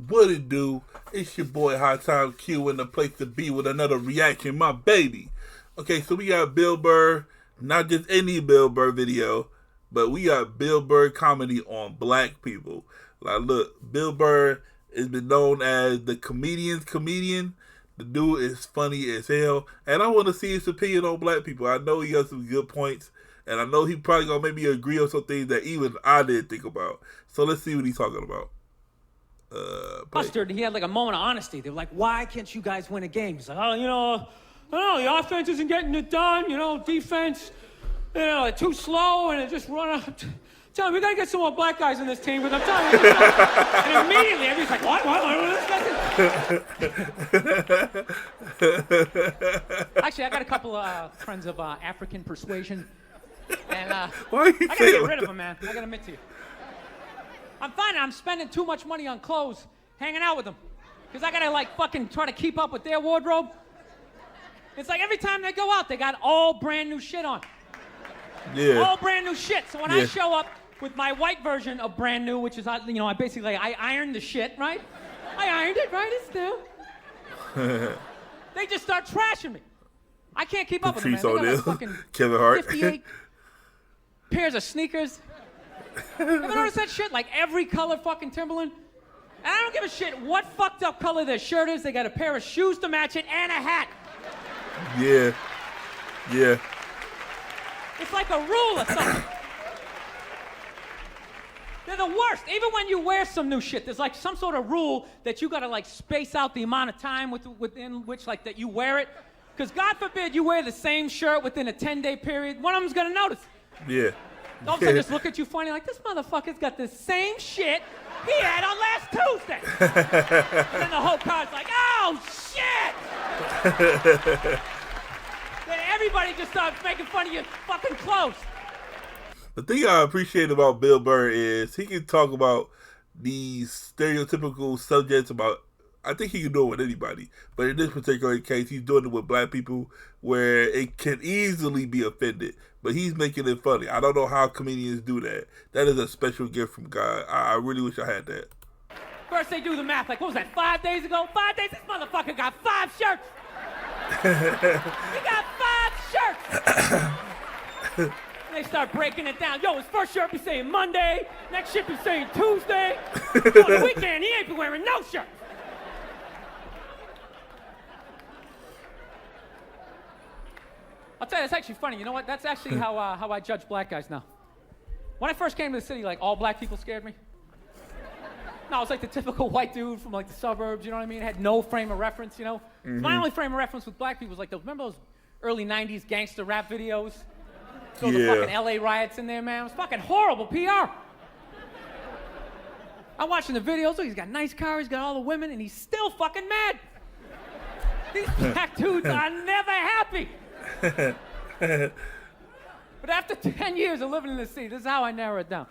What it do? It's your boy High Time Q in the place to be with another reaction, my baby. Okay, so we got Bill Burr, not just any Bill Burr video, but we got Bill Burr comedy on black people. Like, look, Bill Burr has been known as the comedian's comedian. The dude is funny as hell, and I want to see his opinion on black people. I know he has some good points, and I know he probably gonna make me agree on some things that even I didn't think about. So let's see what he's talking about. Mustard, he had like a moment of honesty. They were like, why can't you guys win a game? He's like, oh, I don't know, the offense isn't getting it done, defense, too slow, and it just run up. Tell him, we gotta get some more black guys in this team, but I'm telling you, and immediately everybody's like, what? Actually, I got a couple of friends of African persuasion, and Why are you I gotta get rid of them, man. I gotta admit to you. I'm finding I'm spending too much money on clothes hanging out with them. Because I gotta fucking try to keep up with their wardrobe. It's like every time they go out, they got all brand new shit on. Yeah. All brand new shit. So when I show up with my white version of brand new, which is, I basically, I ironed the shit, right? I ironed it, right? It's new. They just start trashing me. I can't keep up with them, man. They got like fucking Kevin Hart. 58 pairs of sneakers. Ever notice that shit? Like every color fucking Timberland? And I don't give a shit what fucked up color their shirt is. They got a pair of shoes to match it and a hat. Yeah. Yeah. It's like a rule or something. They're the worst. Even when you wear some new shit, there's like some sort of rule that you gotta space out the amount of time within which that you wear it. Because God forbid you wear the same shirt within a 10-day period, one of them's gonna notice. Yeah. All of a sudden just look at you funny like, this motherfucker's got the same shit he had on last Tuesday. And then the whole car's like, oh, shit! Then everybody just starts making fun of your fucking clothes. The thing I appreciate about Bill Burr is he can talk about these stereotypical subjects about, I think he can do it with anybody. But in this particular case, he's doing it with black people where it can easily be offended. But he's making it funny. I don't know how comedians do that. That is a special gift from God. I really wish I had that. First they do the math, what was that, 5 days ago? 5 days? This motherfucker got 5 shirts. He got 5 shirts. They start breaking it down. Yo, his first shirt be saying Monday. Next shirt be saying Tuesday. On the weekend, he ain't be wearing no shirt. I'll tell you, it's actually funny. You know what? That's actually how I judge black guys now. When I first came to the city, all black people scared me. No, I was like the typical white dude from the suburbs, you know what I mean? Had no frame of reference, Mm-hmm. My only frame of reference with black people was remember those early 90s gangster rap videos? Throw the fucking LA riots in there, man. It was fucking horrible PR. I'm watching the videos. Look, he's got a nice car, he's got all the women, and he's still fucking mad. These black dudes are never happy. But after 10 years of living in the city, this is how I narrow it down.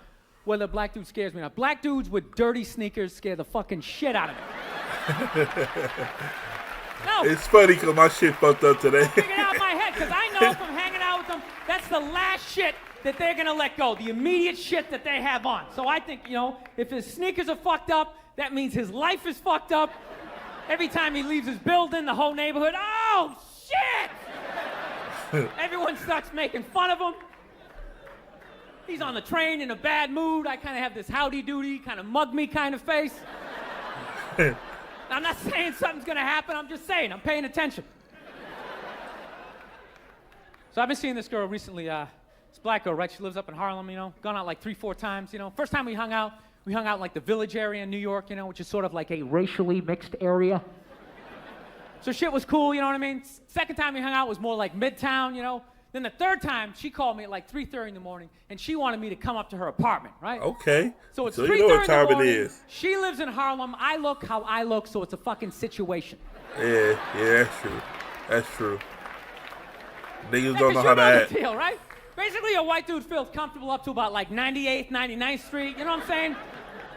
Whether a black dude scares me or not. Black dudes with dirty sneakers scare the fucking shit out of me. No. It's funny because my shit fucked up today. I figured it out in my head because I know from hanging out with them, that's the last shit that they're going to let go. The immediate shit that they have on. So I think, if his sneakers are fucked up, that means his life is fucked up. Every time he leaves his building, the whole neighborhood, oh, shit! Everyone starts making fun of him. He's on the train in a bad mood. I kind of have this howdy-doody, kind of mug me kind of face. I'm not saying something's going to happen. I'm just saying. I'm paying attention. So I've been seeing this girl recently. This black girl, right? She lives up in Harlem, Gone out 3-4 times, First time we hung out in the Village area in New York, which is sort of like a racially mixed area. So shit was cool, you know what I mean? Second time we hung out was more like Midtown, Then the third time, she called me at 3:30 in the morning, and she wanted me to come up to her apartment, right? Okay. So it's 3:30 you know what time in the morning. It is. She lives in Harlem. I look how I look, so it's a fucking situation. Yeah, that's true. That's true. Niggas don't know you how to act. The deal, right? Basically, a white dude feels comfortable up to about 98th, 99th Street, you know what I'm saying?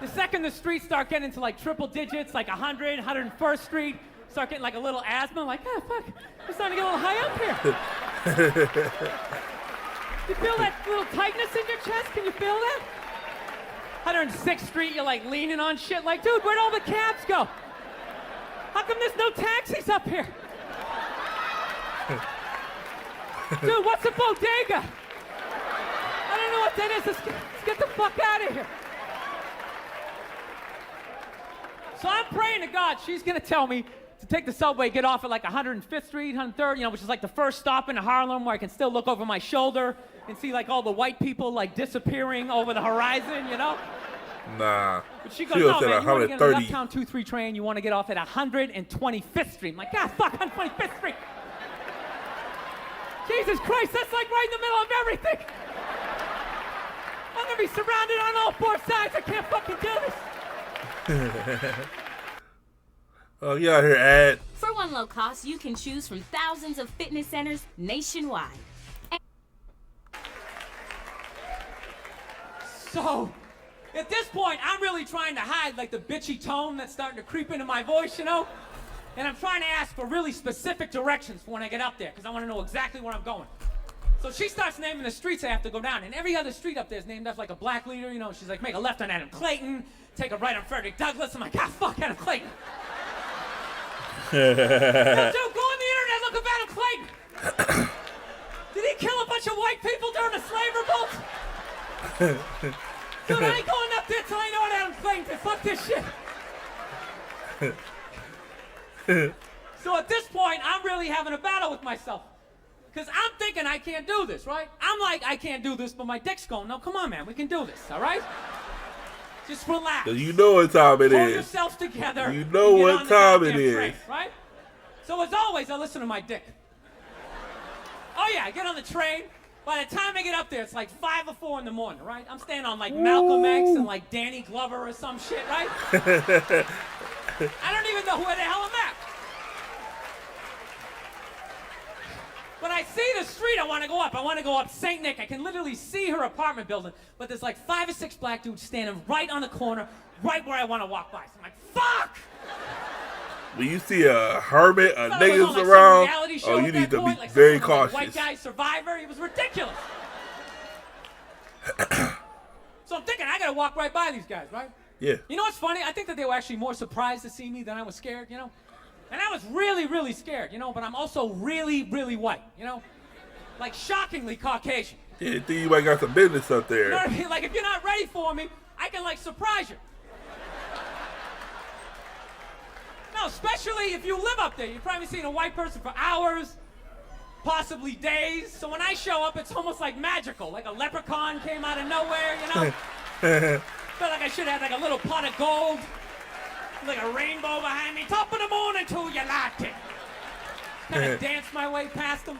The second the streets start getting into triple digits, 100, 101st Street, start getting a little asthma, fuck, it's starting to get a little high up here. You feel that little tightness in your chest? Can you feel that? 106th Street, you're like leaning on shit like, dude, where'd all the cabs go? How come there's no taxis up here? Dude, what's a bodega? I don't know what that is. Let's get the fuck out of here. So I'm praying to God she's gonna tell me to take the subway, get off at like 105th Street, 103rd, you know, which is like the first stop in Harlem where I can still look over my shoulder and see like all the white people like disappearing over the horizon, you know? Nah. But she goes, no, man, you want to get on the Uptown 2-3 train, you want to get off at 125th Street. I'm like, God, fuck, 125th Street. Jesus Christ, that's like right in the middle of everything. I'm going to be surrounded on all four sides. I can't fucking do this. Oh, you out here, ad. For one low cost, you can choose from thousands of fitness centers nationwide. So, at this point, I'm really trying to hide like the bitchy tone that's starting to creep into my voice, you know? And I'm trying to ask for really specific directions for when I get up there, because I want to know exactly where I'm going. So she starts naming the streets I have to go down, and every other street up there is named after like a black leader, you know? She's like, make a left on Adam Clayton, take a right on Frederick Douglass. I'm like, God, fuck Adam Clayton. No, dude, go on the internet, look up Adam Clayton. Did he kill a bunch of white people during the slave revolt? Dude, I ain't going up there till I know what Adam Clayton did. Fuck this shit. So at this point, I'm really having a battle with myself. Because I'm thinking I can't do this, right? I'm like, I can't do this, but my dick's going, no, come on, man, we can do this, all right? Just relax. You know what time it is. Hold yourselves together. You know what time it is. Train, right? So as always, I listen to my dick. Oh yeah, I get on the train. By the time I get up there, it's like 5 or 4 in the morning, right? I'm staying on like Malcolm X and like Danny Glover or some shit, right? I don't even know where the hell I'm at. But I see the street I want to go up. I want to go up St. Nick. I can literally see her apartment building, but there's like 5 or 6 black dudes standing right on the corner, right where I want to walk by. So I'm like, fuck! When you see a hermit, a niggas around, oh, you need to be very cautious. White guy survivor, it was ridiculous. So I'm thinking, I gotta walk right by these guys, right? Yeah. You know what's funny? I think that they were actually more surprised to see me than I was scared, you know? And I was really, really scared, you know, but I'm also really, really white, you know? Like shockingly Caucasian. Yeah, I think you might got some business up there. You know what I mean? Like if you're not ready for me, I can like surprise you. No, especially if you live up there. You've probably seen a white person for hours, possibly days. So when I show up, it's almost like magical. Like a leprechaun came out of nowhere, you know? Felt like I should have like a little pot of gold, like a rainbow behind me. Top of the morning to you liked it. Kind of dance my way past them.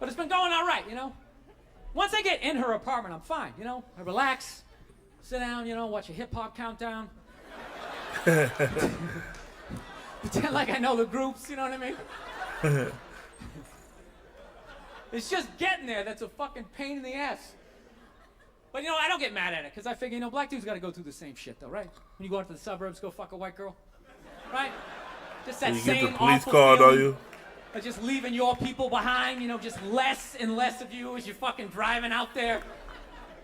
But it's been going all right, you know? Once I get in her apartment, I'm fine, you know? I relax. Sit down, you know, watch a hip-hop countdown. Pretend like I know the groups, you know what I mean? It's just getting there that's a fucking pain in the ass. But, you know, I don't get mad at it, because I figure, you know, black dudes got to go through the same shit, though, right? When you go out to the suburbs, go fuck a white girl, right? Just that same get the police awful called on feeling you. of just leaving your people behind, you know, just less and less of you as you're fucking driving out there.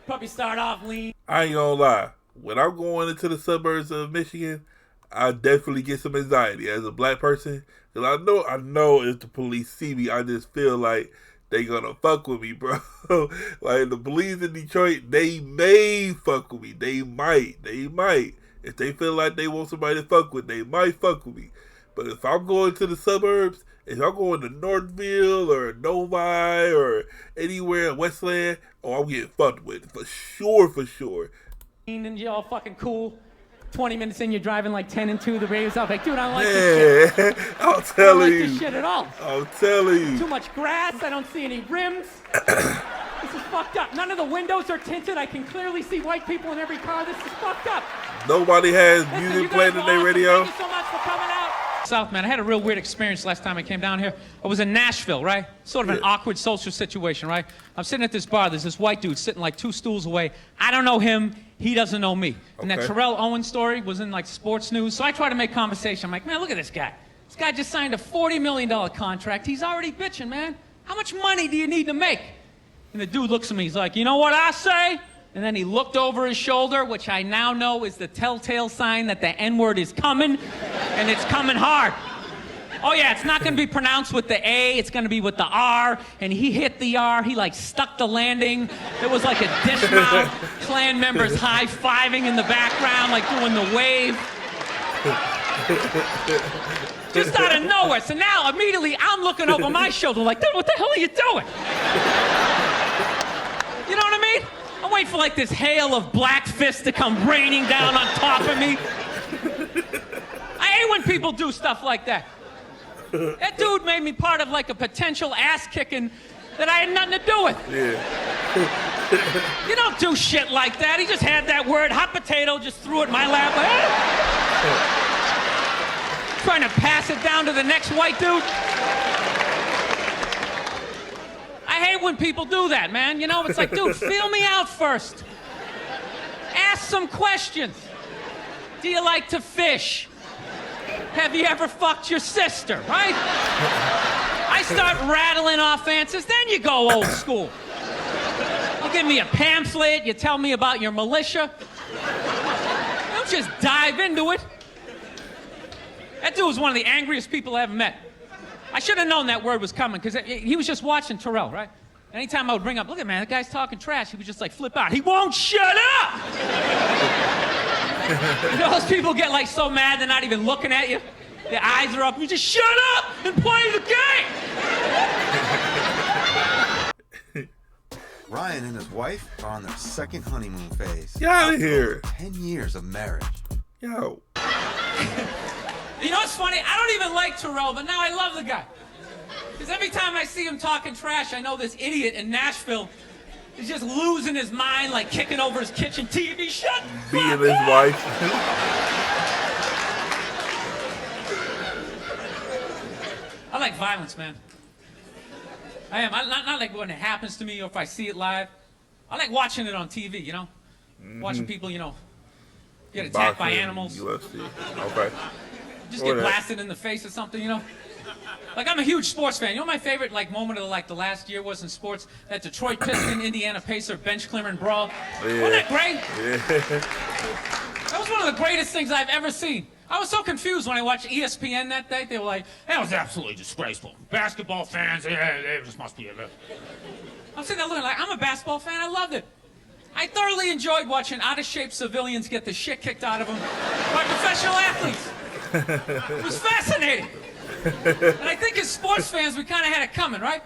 Probably start off lean. I ain't gonna lie. When I'm going into the suburbs of Michigan, I definitely get some anxiety as a black person. Because I know if the police see me, I just feel like they gonna fuck with me, bro. Like the police in Detroit, they may fuck with me. They might. If they feel like they want somebody to fuck with, they might fuck with me. But if I'm going to the suburbs, if I'm going to Northville or Novi or anywhere in Westland, oh, I'm getting fucked with. For sure. And you're all fucking cool. 20 minutes in, you're driving like 10 and 2. The radio's out. Like, dude, I don't like this shit. I'm telling you. I don't like this shit at all. I'm telling you. Too much grass. I don't see any rims. This is fucked up. None of the windows are tinted. I can clearly see white people in every car. This is fucked up. Nobody has music playing in their radio. Thank you so much for coming out. South, man, I had a real weird experience last time I came down here. I was in Nashville, right? Sort of an awkward social situation, right? I'm sitting at this bar. There's this white dude sitting like 2 stools away. I don't know him. He doesn't know me. And that Terrell Owens story was in like sports news. So I try to make conversation. I'm like, man, look at this guy. This guy just signed a $40 million contract. He's already bitching, man. How much money do you need to make? And the dude looks at me, he's like, you know what I say? And then he looked over his shoulder, which I now know is the telltale sign that the N-word is coming, and it's coming hard. Oh yeah, it's not gonna be pronounced with the A, it's gonna be with the R, and he hit the R, he like stuck the landing. It was like a dismount, Klan members high-fiving in the background, like doing the wave. Just out of nowhere. So now, immediately, I'm looking over my shoulder like, dude, what the hell are you doing? You know what I mean? I'm waiting for like this hail of black fists to come raining down on top of me. I hate when people do stuff like that. That dude made me part of like a potential ass kicking that I had nothing to do with. Yeah. You don't do shit like that. He just had that word, hot potato, just threw it in my lap. Trying to pass it down to the next white dude. I hate when people do that, man. You know, it's like, dude, feel me out first. Ask some questions. Do you like to fish? Have you ever fucked your sister, right? I start rattling off answers, then you go old school. You give me a pamphlet, you tell me about your militia. Don't just dive into it. That dude was one of the angriest people I ever met. I should have known that word was coming, because he was just watching Terrell, right? Anytime I would bring up, look at man, that guy's talking trash, he would just like flip out. He won't shut up! You know, those people get like so mad they're not even looking at you. Their eyes are up. You just shut up and play the game. Ryan and his wife are on their second honeymoon phase. Get out of here. 10 years of marriage. Yo. You know what's funny? I don't even like Terrell, but now I love the guy. Because every time I see him talking trash, I know this idiot in Nashville is just losing his mind, like kicking over his kitchen TV. Shut Being fuck his up! wife. I like violence, man. I am. Not like when it happens to me or if I see it live. I like watching it on TV, you know? Watching people, you know, get attacked by animals. UFC. Okay. Just get blasted in the face or something, you know? Like, I'm a huge sports fan. You know what my favorite, like, moment of, like, the last year was in sports? That Detroit Piston, Indiana Pacer bench clearing brawl. Yeah. Wasn't that great? Yeah. That was one of the greatest things I've ever seen. I was so confused when I watched ESPN that day. They were like, that was absolutely disgraceful. Basketball fans, they just must be a little. I'm sitting there looking like, I'm a basketball fan. I loved it. I thoroughly enjoyed watching out-of-shape civilians get the shit kicked out of them by professional athletes. It was fascinating. And I think as sports fans, we kind of had it coming, right?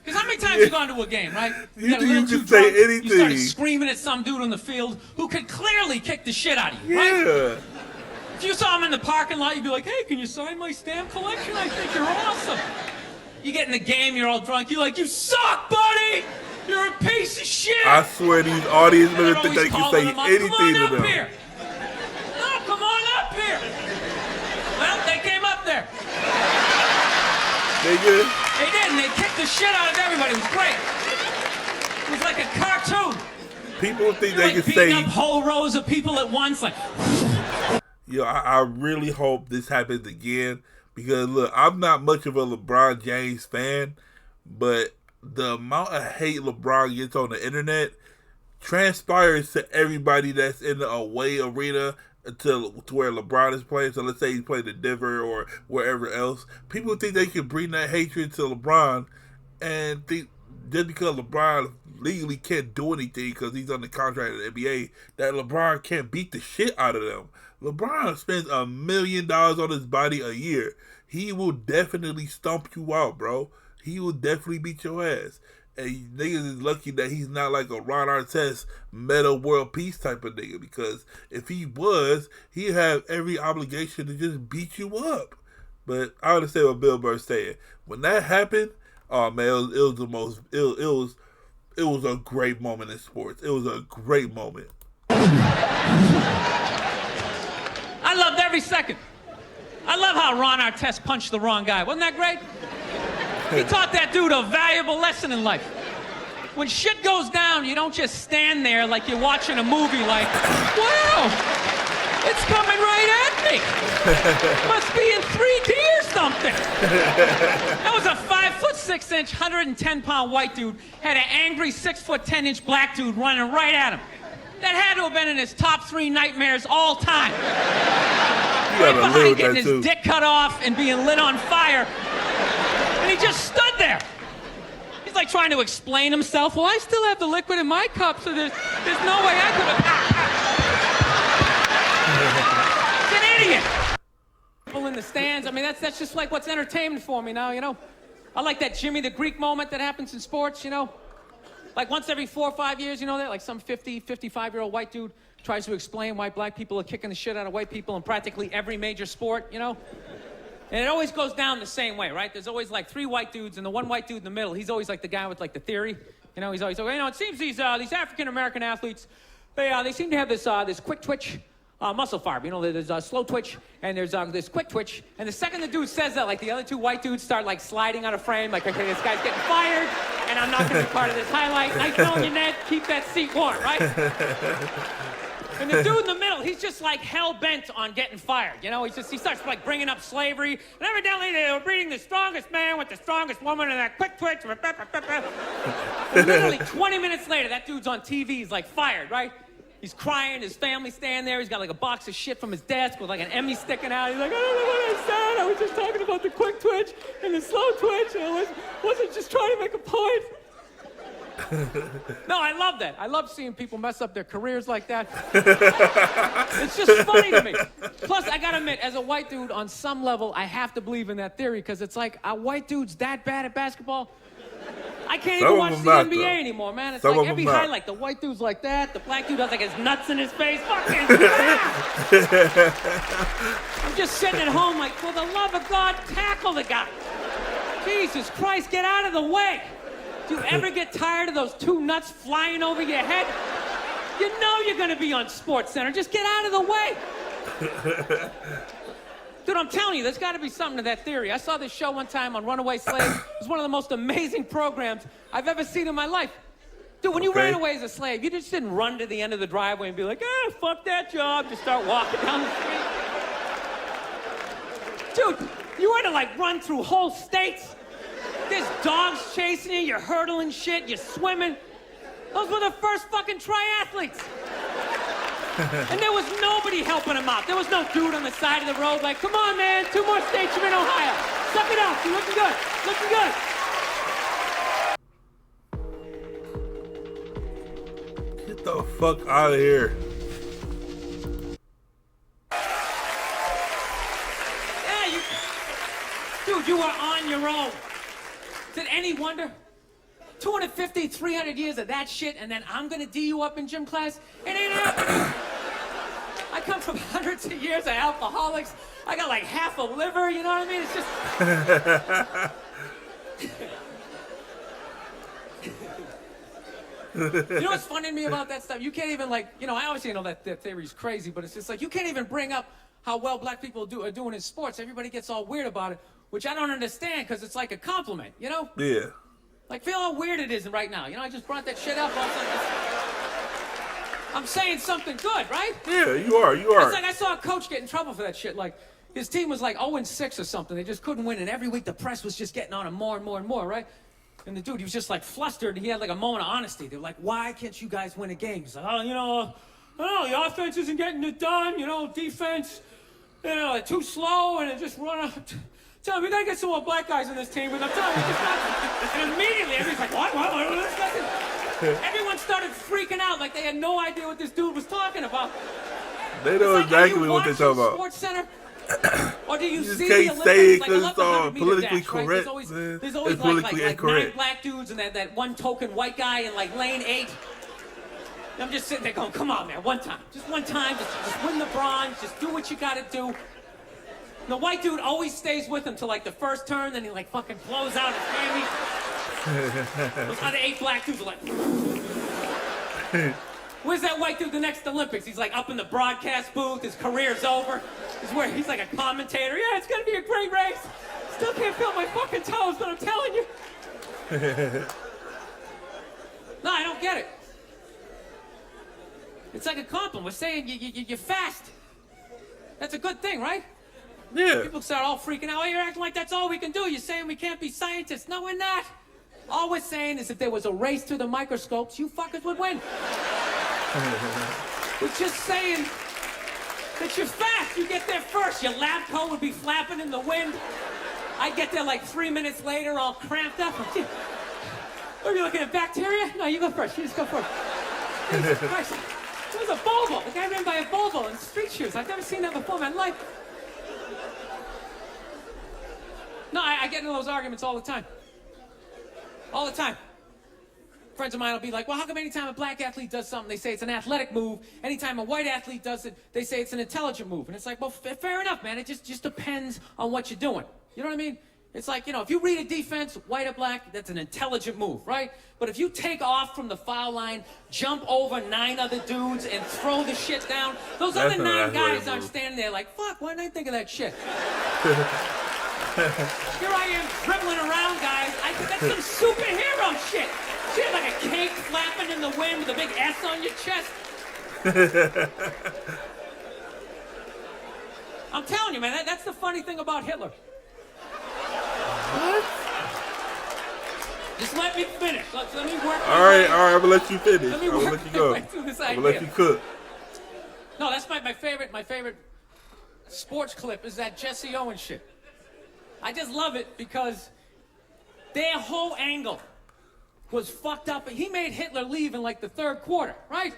Because how many times you gone to a game, right? You got a little can too say drunk, anything. you started screaming at some dude on the field who could clearly kick the shit out of you, right? Yeah. If you saw him in the parking lot, you'd be like, hey, can you sign my stamp collection? I think you're awesome. You get in the game, you're all drunk, you're like, you suck, buddy! You're a piece of shit! I swear these audience members think they can say Come on anything to up them. here. No, come on up here. Well, they came up there. They good? They did, and they kicked the shit out of everybody. It was great. It was like a cartoon. People think They're they like can beating say, up whole rows of people at once, like. yo, I really hope this happens again. Because, look, I'm not much of a LeBron James fan, but the amount of hate LeBron gets on the internet transpires to everybody that's in the away arena to where LeBron is playing. So let's say he's playing in Denver or wherever else. People think they can bring that hatred to LeBron and think just because LeBron legally can't do anything because he's on the contract of the NBA, that LeBron can't beat the shit out of them. LeBron spends $1 million on his body a year. He will definitely stomp you out, bro. He will definitely beat your ass. And niggas is lucky that he's not like a Ron Artest meta world peace type of nigga. Because if he was, he'd have every obligation to just beat you up. But I understand what Bill Burr saying. When that happened, oh man, it was the most. It was a great moment in sports. It was a great moment. I loved every second. I love how Ron Artest punched the wrong guy. Wasn't that great? He taught that dude a valuable lesson in life. When shit goes down, you don't just stand there like you're watching a movie like, wow, it's coming right at me. Must be in 3D or something. That was a 5'6", 110-pound white dude had an angry 6'10" black dude running right at him. That had to have been in his top 3 nightmares all time. Right behind getting his dick cut off and being lit on fire. And he just stood there. He's like trying to explain himself. Well, I still have the liquid in my cup, so there's no way I could have. He's an idiot. People in the stands. I mean, that's just like what's entertainment for me now, you know. I like that Jimmy the Greek moment that happens in sports, you know. Like once every 4 or 5 years, you know that? Like some 50, 55-year-old white dude tries to explain why black people are kicking the shit out of white people in practically every major sport, you know? And it always goes down the same way, right? There's always like 3 white dudes, and the one white dude in the middle, he's always like the guy with like the theory. You know, he's always like, you know, it seems these African-American athletes, they seem to have this quick twitch muscle fiber. You know, there's a slow twitch, and there's this quick twitch. And the second the dude says that, like the other 2 white dudes start like sliding out of frame, like, okay, this guy's getting fired, and I'm not gonna be part of this highlight. Nice knowing you, Ned. Keep that seat warm, right? And the dude in the middle, he's just like hell-bent on getting fired. You know, he starts like bringing up slavery. And evidently they were breeding the strongest man with the strongest woman and that quick twitch. And literally 20 minutes later, that dude's on TV. He's like fired, right? He's crying, his family's standing there. He's got like a box of shit from his desk with like an Emmy sticking out. He's like, I don't know what I said. I was just talking about the quick twitch and the slow twitch. And I wasn't just trying to make a point. No, I love that. I love seeing people mess up their careers like that. It's just funny to me. Plus, I gotta admit, as a white dude, on some level, I have to believe in that theory, because it's like, are white dudes that bad at basketball? I can't even watch the NBA anymore, man. It's like every highlight, the white dude's like that, the black dude has like his nuts in his face. Fucking I'm just sitting at home like, for the love of God, tackle the guy. Jesus Christ, get out of the way. Do you ever get tired of those 2 nuts flying over your head? You know you're gonna be on SportsCenter. Just get out of the way. Dude, I'm telling you, there's gotta be something to that theory. I saw this show one time on Runaway Slave. It was one of the most amazing programs I've ever seen in my life. Dude, when you ran away as a slave, you just didn't run to the end of the driveway and be like, fuck that job. Just start walking down the street. Dude, you had to like run through whole states. There's dogs chasing you, you're hurdling shit, you're swimming. Those were the first fucking triathletes. And there was nobody helping them out. There was no dude on the side of the road like, come on, man, 2 more states, you're in Ohio. Suck it up, you're looking good, looking good. Get the fuck out of here. Yeah, dude, you were on your own. Is it any wonder? 250, 300 years of that shit, and then I'm gonna D you up in gym class? It ain't happening. I come from hundreds of years of alcoholics. I got like half a liver, you know what I mean? It's just... You know what's funny to me about that stuff? You can't even like, you know, I obviously know that theory's crazy, but it's just like, you can't even bring up how well black people are doing in sports. Everybody gets all weird about it, which I don't understand, because it's like a compliment, you know? Yeah. Like, feel how weird it is right now. You know, I just brought that shit up. I'm saying something good, right? Yeah, you are. It's like I saw a coach get in trouble for that shit. Like, his team was like 0-6 or something. They just couldn't win, and every week the press was just getting on him more and more and more, right? And the dude, he was just like flustered, and he had like a moment of honesty. They were like, why can't you guys win a game? He's like, oh, you know, I don't know, the offense isn't getting it done. You know, defense, you know, too slow, and it just run up. Tell me, we gotta get some more black guys on this team, but I'm telling you, it's not. And immediately, everyone's like, what? Everyone started freaking out like they had no idea what this dude was talking about. They know like, exactly what they're talking about. SportsCenter? Or do you see can't the say it Olympics? because Like, it's all politically politically correct. There's Man. always It's politically like incorrect. 9 black dudes and that one token white guy in like lane 8. And I'm just sitting there going, come on, man, one time. Just one time, just win the bronze, just do what you gotta do. The white dude always stays with him till like the first turn, then he like fucking blows out his hammy. Those other 8 black dudes are like... Where's that white dude the next Olympics? He's like up in the broadcast booth, his career's over. He's like a commentator. Yeah, it's gonna be a great race. Still can't feel my fucking toes, but I'm telling you. No, I don't get it. It's like a compliment. We're saying you're fast. That's a good thing, right? Yeah. People start all freaking out. Oh, you're acting like that's all we can do. You're saying we can't be scientists. No, we're not. All we're saying is if there was a race to the microscopes, you fuckers would win. We're just saying that you're fast. You get there first. Your lab coat would be flapping in the wind. I'd get there like 3 minutes later, all cramped up. Are you looking at bacteria? No, you go first. You just go first. Jesus Christ. It was a Volvo. The guy ran by a Volvo in street shoes. I've never seen that before in my life. No, I get into those arguments all the time. All the time. Friends of mine will be like, well, how come anytime a black athlete does something, they say it's an athletic move. Anytime a white athlete does it, they say it's an intelligent move. And it's like, well, fair enough, man. It just depends on what you're doing. You know what I mean? It's like, if you read a defense, white or black, that's an intelligent move, right? But if you take off from the foul line, jump over 9 other dudes, and throw the shit down, those other 9 guys aren't standing there like, fuck, why didn't I think of that shit? Here I am dribbling around, guys. I think that's some superhero shit. Shit like a cake flapping in the wind with a big S on your chest. I'm telling you, man, that's the funny thing about Hitler. What? Just let me finish. Let me work. All right, I'm gonna let you finish. Let I'm me gonna work let you go. my way through this I'm gonna let idea. you cook. No, that's my favorite sports clip is that Jesse Owens shit. I just love it because their whole angle was fucked up. He made Hitler leave in like the 3rd quarter, right?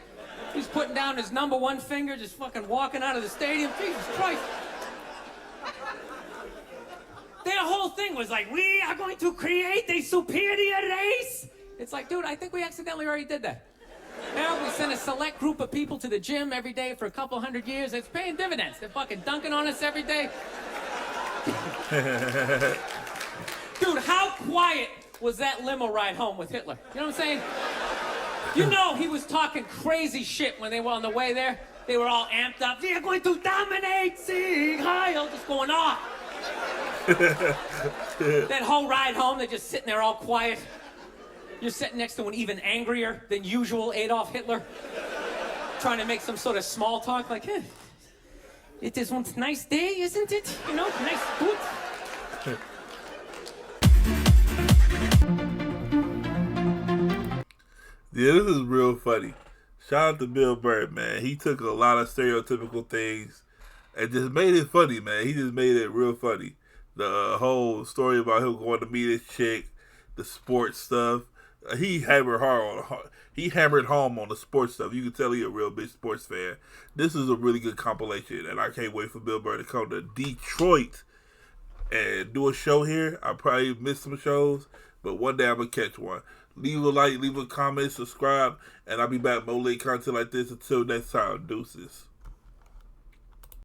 He's putting down his number 1 finger, just fucking walking out of the stadium. Jesus Christ. Their whole thing was like, we are going to create a superior race. It's like, dude, I think we accidentally already did that. Now we send a select group of people to the gym every day for a couple 100 years. It's paying dividends. They're fucking dunking on us every day. Dude, how quiet was that limo ride home with Hitler? You know what I'm saying? You know he was talking crazy shit when they were on the way there. They were all amped up. We are going to dominate, Sieg Heil, just going off. That whole ride home, they're just sitting there all quiet. You're sitting next to an even angrier than usual Adolf Hitler, trying to make some sort of small talk, like, hey, it is one nice day, isn't it? You know, nice food. Yeah, this is real funny. Shout out to Bill Burr, man. He took a lot of stereotypical things and just made it funny, man. He just made it real funny. The whole story about him going to meet his chick, the sports stuff. He hammered home on the sports stuff. You can tell he's a real big sports fan. This is a really good compilation, and I can't wait for Bill Burr to come to Detroit and do a show here. I probably missed some shows, but one day I'm going to catch one. Leave a like, leave a comment, subscribe, and I'll be back with more late content like this. Until next time, deuces.